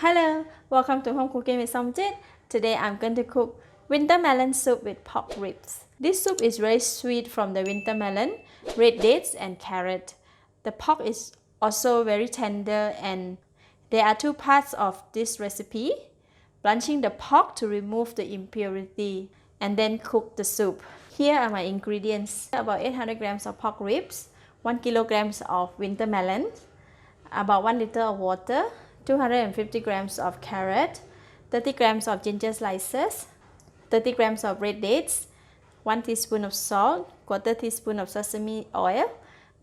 Hello, welcome to Home Cooking with Somjit. Today I'm going to cook winter melon soup with pork ribs. This soup is very sweet from the winter melon, red dates and carrot. The pork is also very tender and there are two parts of this recipe. Blanching the pork to remove the impurity and then cook the soup. Here are my ingredients. About 800 grams of pork ribs, 1 kilograms of winter melon, about 1 liter of water, 250 grams of carrot, 30 grams of ginger slices, 30 grams of red dates, 1 teaspoon of salt, quarter teaspoon of sesame oil,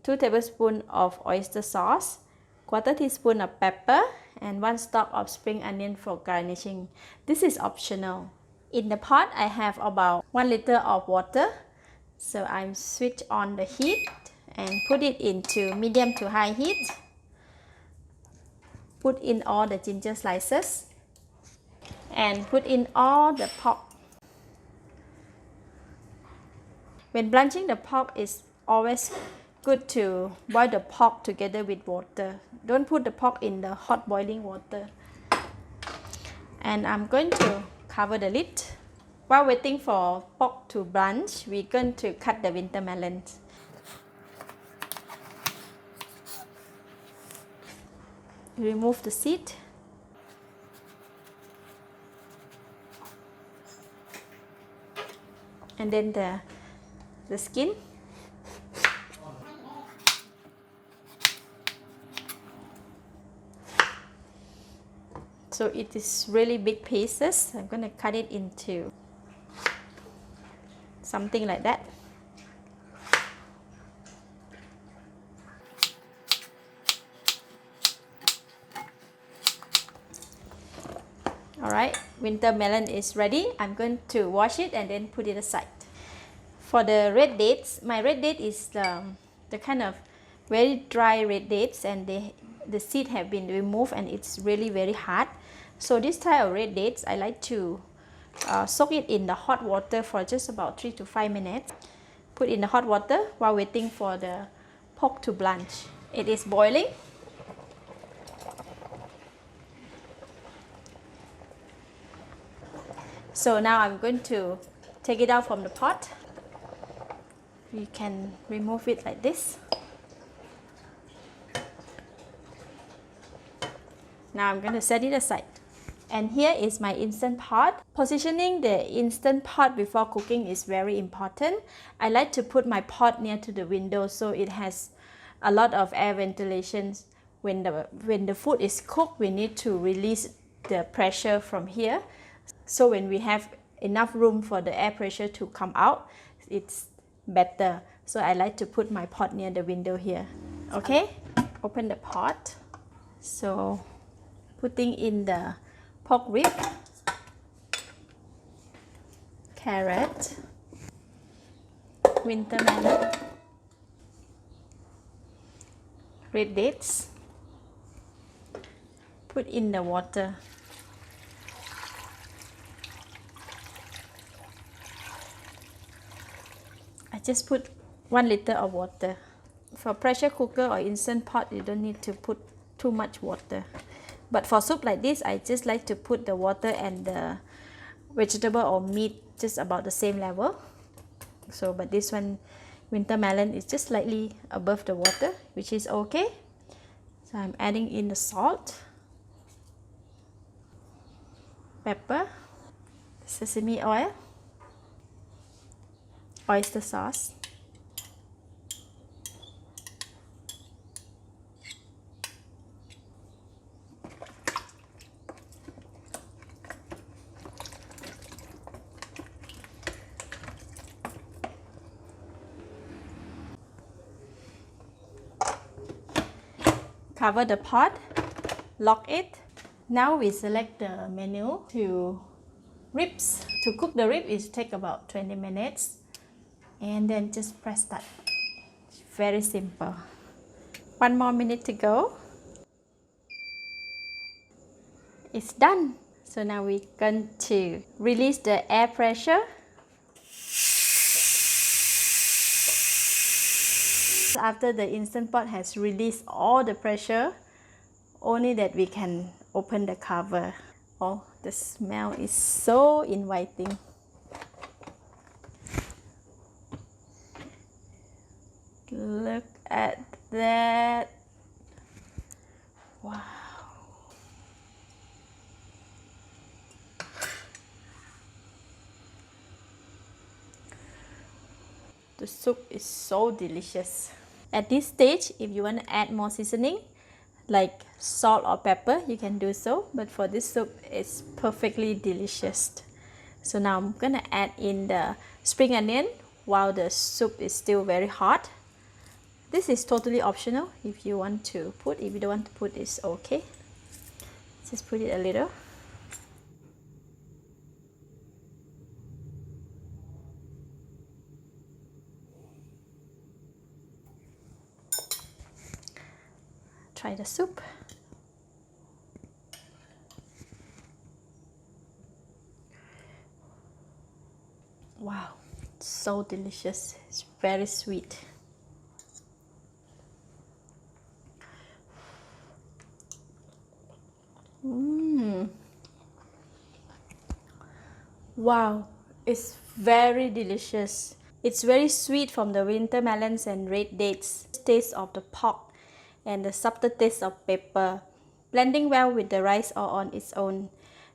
2 tablespoons of oyster sauce, quarter teaspoon of pepper, and 1 stalk of spring onion for garnishing. This is optional. In the pot, I have about 1 liter of water. So I'm switch on the heat and put it into medium to high heat. Put in all the ginger slices and put in all the pork. When blanching the pork, it's always good to boil the pork together with water. Don't put the pork in the hot boiling water. And I'm going to cover the lid. While waiting for pork to blanch, we're going to cut the winter melons. Remove the seed. And then the skin. So it is really big pieces. I'm going to cut it into something like that. Alright, winter melon is ready. I'm going to wash it and then put it aside. For the red dates, my red date is the kind of very dry red dates, and the seed have been removed and it's really very hard. So this type of red dates, I like to soak it in the hot water for just about 3 to 5 minutes. Put in the hot water while waiting for the pork to blanch. It is boiling. So now I'm going to take it out from the pot. You can remove it like this. Now I'm going to set it aside. And here is my Instant Pot. Positioning the Instant Pot before cooking is very important. I like to put my pot near to the window so it has a lot of air ventilation. When the food is cooked, we need to release the pressure from here. So when we have enough room for the air pressure to come out, it's better. So I like to put my pot near the window here. Okay, open the pot. So putting in the pork rib, carrot, winter melon, red dates. Put in the water. I just put 1 liter of water. For pressure cooker or instant pot, you don't need to put too much water. But for soup like this, I just like to put the water and the vegetable or meat just about the same level. So, but this one, winter melon, is just slightly above the water, which is okay. So I'm adding in the salt, pepper, sesame oil, oyster sauce, cover the pot, lock it. Now we select the menu to ribs. To cook the rib, it takes about 20 minutes. And then just press start. Very simple. 1 more minute to go. It's done. So now we're going to release the air pressure. After the Instant Pot has released all the pressure, only that we can open the cover. Oh, the smell is so inviting. Look at that. Wow. The soup is so delicious. At this stage, if you want to add more seasoning, like salt or pepper, you can do so. But for this soup, it's perfectly delicious. So now I'm gonna add in the spring onion while the soup is still very hot. This is totally optional. If you want to put, if you don't want to put, it's okay. Just put it a little. Try the soup. Wow, so delicious. It's very sweet. Wow, it's very delicious. It's very sweet from the winter melons and red dates. Taste of the pork and the subtle taste of pepper, blending well with the rice or on its own.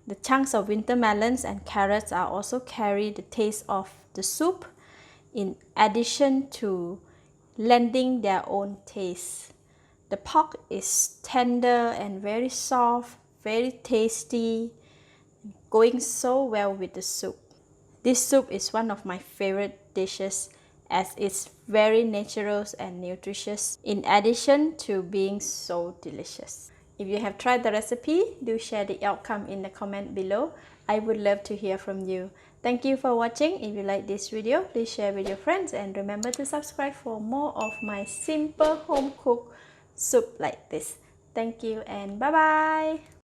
The chunks of winter melons and carrots are also carry the taste of the soup in addition to lending their own taste. The pork is tender and very soft, very tasty, going so well with the soup. This soup is one of my favorite dishes as it's very natural and nutritious in addition to being so delicious. If you have tried the recipe, do share the outcome in the comment below. I would love to hear from you. Thank you for watching. If you like this video, please share with your friends and remember to subscribe for more of my simple home cooked soup like this. Thank you and bye bye.